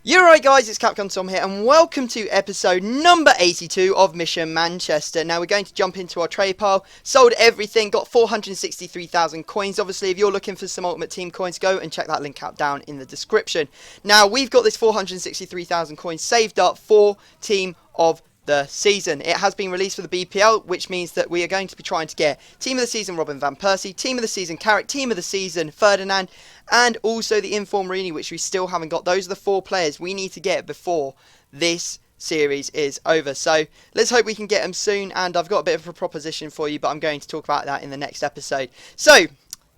You're right, guys, it's Capcom Tom here, and welcome to episode number 82 of Mission Manchester. Now, we're going to jump into our trade pile. Sold everything, got 463,000 coins. Obviously, if you're looking for some Ultimate Team coins, go and check that link out down in the description. Now, we've got this 463,000 coins saved up for Team of the season. It has been released for the BPL, which means that we are going to be trying to get Team of the Season Robin van Persie, Team of the Season Carrick, Team of the Season Ferdinand, and also the Inform Rooney, which we still haven't got. Those are the 4 players we need to get before this series is over. So let's hope we can get them soon, and I've got a bit of a proposition for you, but I'm going to talk about that in the next episode. So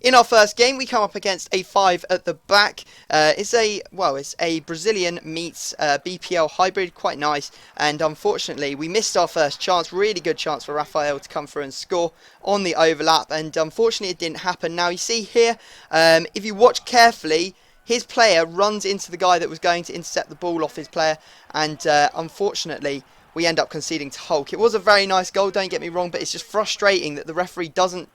in our first game, we come up against a 5 at the back. It's a Brazilian meets BPL hybrid, quite nice. And unfortunately, we missed our first chance. Really good chance for Rafael to come through and score on the overlap. And unfortunately, it didn't happen. Now, you see here, if you watch carefully, his player runs into the guy that was going to intercept the ball off his player. And unfortunately, we end up conceding to Hulk. It was a very nice goal, don't get me wrong, but it's just frustrating that the referee doesn't,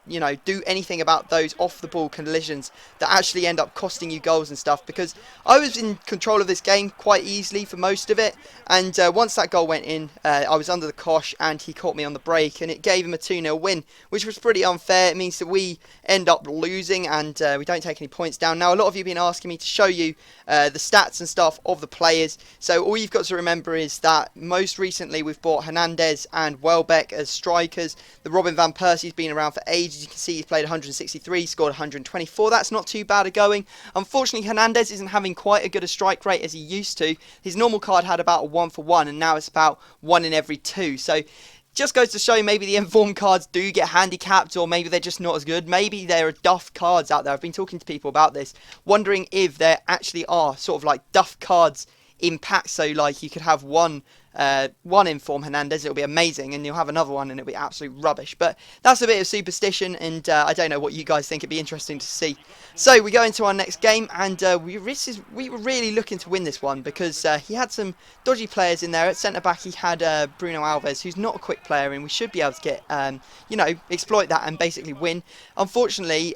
do anything about those off-the-ball collisions that actually end up costing you goals and stuff, because I was in control of this game quite easily for most of it, and once that goal went in, I was under the cosh, and he caught me on the break, and it gave him a 2-0 win, which was pretty unfair. It means that we end up losing, and we don't take any points down. Now, a lot of you have been asking me to show you the stats and stuff of the players, so all you've got to remember is that most recently we've bought Hernandez and Welbeck as strikers. The Robin van Persie's been around for ages. You can see he's played 163, scored 124. That's not too bad a going. Unfortunately, Hernandez isn't having quite as good a strike rate as he used to. His normal card had about a 1-for-1, and now it's about 1 in every 2. So just goes to show maybe the informed cards do get handicapped, or maybe they're just not as good. Maybe there are duff cards out there. I've been talking to people about this, wondering if there actually are sort of like duff cards in packs. So like you could have one Inform Hernandez, it'll be amazing, and you'll have another one and it'll be absolute rubbish. But that's a bit of superstition, and I don't know what you guys think. It'd be interesting to see. So we go into our next game, and we were really looking to win this one, because he had some dodgy players in there. At centre back he had Bruno Alves, who's not a quick player, and we should be able to get exploit that and basically win. Unfortunately,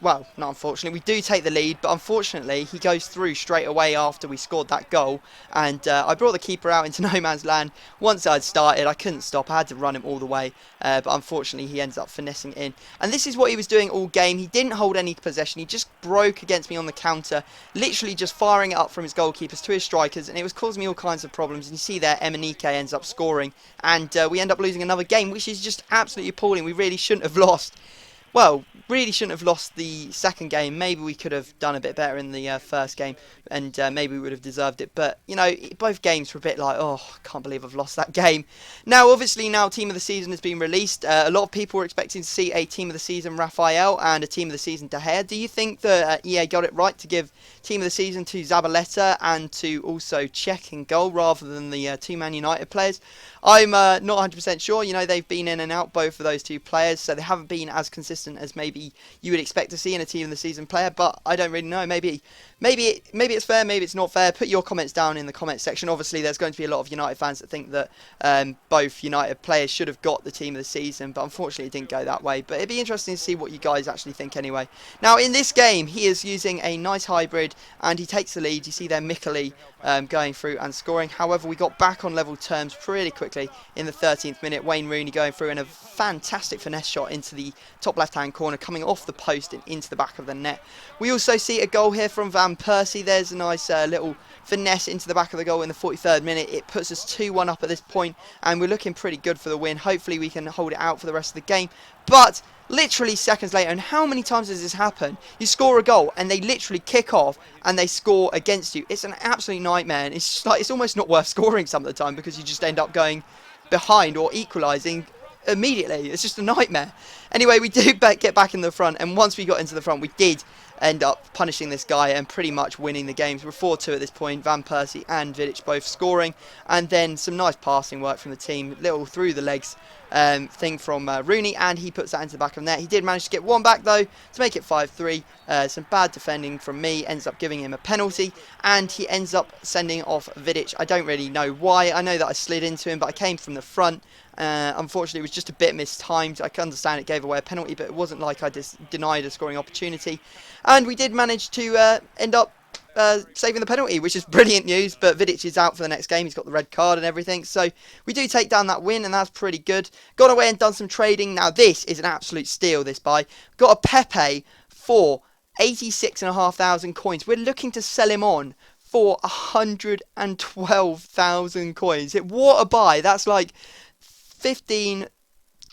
well, not unfortunately, we do take the lead, but unfortunately he goes through straight away after we scored that goal, and I brought the keeper out into no man's land. Once I'd started, I couldn't stop. I had to run him all the way, but unfortunately he ends up finessing in, and this is what he was doing all game. He didn't hold any possession. He just broke against me on the counter, literally just firing it up from his goalkeepers to his strikers, and it was causing me all kinds of problems. And you see there, Emenike ends up scoring, and we end up losing another game, which is just absolutely appalling. We really shouldn't have lost. Well, really shouldn't have lost the second game. Maybe we could have done a bit better in the first game, and maybe we would have deserved it. But, both games were a bit like, oh, I can't believe I've lost that game. Now, obviously, now Team of the Season has been released. A lot of people were expecting to see a Team of the Season Rafael and a Team of the Season De Gea. Do you think that EA got it right to give Team of the Season to Zabaleta and to also Czech in goal rather than the 2 Man United players? I'm not 100% sure. They've been in and out, both of those 2 players, so they haven't been as consistent as maybe you would expect to see in a Team of the Season player, but I don't really know. Maybe it's fair, maybe it's not fair. Put your comments down in the comment section. Obviously, there's going to be a lot of United fans that think that both United players should have got the Team of the Season, but unfortunately it didn't go that way. But it'd be interesting to see what you guys actually think anyway. Now, in this game, he is using a nice hybrid, and he takes the lead. You see there, Mikali going through and scoring. However, we got back on level terms pretty quickly in the 13th minute. Wayne Rooney going through, and a fantastic finesse shot into the top left-hand corner, coming off the post and into the back of the net. We also see a goal here from Van Persie. There's a nice little finesse into the back of the goal in the 43rd minute. It puts us 2-1 up at this point, and we're looking pretty good for the win. Hopefully we can hold it out for the rest of the game. But literally seconds later, and how many times has this happened? You score a goal and they literally kick off and they score against you. It's an absolute nightmare, and it's just like, it's almost not worth scoring some of the time, because you just end up going behind or equalising immediately. It's just a nightmare. Anyway, we do get back in the front, and once we got into the front, we did end up punishing this guy and pretty much winning the games. We're 4-2 at this point. Van Persie and Vidic both scoring, and then some nice passing work from the team, little through the legs thing from Rooney, and he puts that into the back of the net. He did manage to get one back though to make it 5-3. Some bad defending from me ends up giving him a penalty, and he ends up sending off Vidic. I don't really know why. I know that I slid into him, but I came from the front. Unfortunately, it was just a bit mistimed. I can understand it gave away a penalty, but it wasn't like I denied a scoring opportunity. And we did manage to end up saving the penalty, which is brilliant news. But Vidic is out for the next game. He's got the red card and everything. So we do take down that win, and that's pretty good. Gone away and done some trading. Now this is an absolute steal, this buy. Got a Pepe for 86,500 coins. We're looking to sell him on for 112,000 coins. What a buy. That's like 15...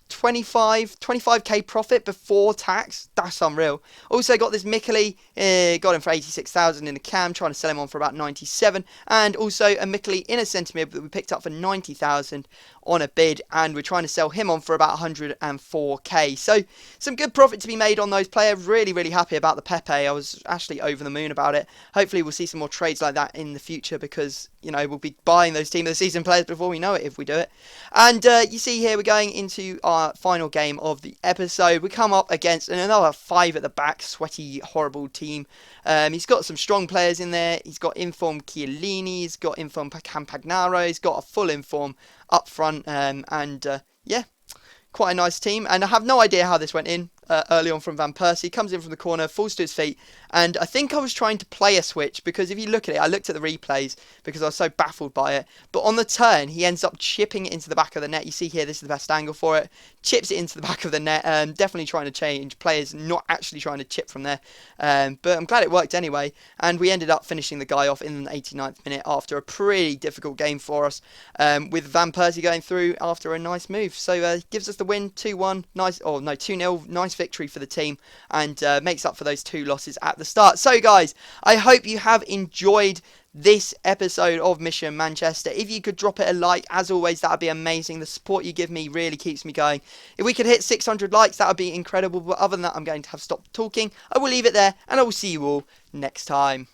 25k profit before tax. That's unreal. Also got this Mikeli, got him for 86,000 in a cam, trying to sell him on for about 97, and also a Mikeli in a centimib that we picked up for 90,000 on a bid, and we're trying to sell him on for about 104k. So some good profit to be made on those players. Really happy about the Pepe. I was actually over the moon about it. Hopefully we'll see some more trades like that in the future, because you know we'll be buying those team of the season players before we know it if we do it. And you see here we're going into our final game of the episode. We come up against another 5 at the back, sweaty, horrible team. He's got some strong players in there. He's got inform Chiellini, he's got inform Campagnaro, he's got a full inform up front, yeah, quite a nice team. And I have no idea how this went in early on from Van Persie. Comes in from the corner, falls to his feet, and I think I was trying to play a switch, because if you look at it, I looked at the replays because I was so baffled by it, but on the turn he ends up chipping it into the back of the net. You see here, this is the best angle for it. Chips it into the back of the net. Definitely trying to change players, not actually trying to chip from there, but I'm glad it worked anyway, and we ended up finishing the guy off in the 89th minute after a pretty difficult game for us, with Van Persie going through after a nice move. So gives us the win, 2-1, nice, oh no, 2-0, nice victory for the team, and makes up for those 2 losses at the start. So guys, I hope you have enjoyed this episode of Mission Manchester. If you could drop it a like, as always, that would be amazing. The support you give me really keeps me going. If we could hit 600 likes, that would be incredible. But other than that, I'm going to have stopped talking. I will leave it there, and I will see you all next time.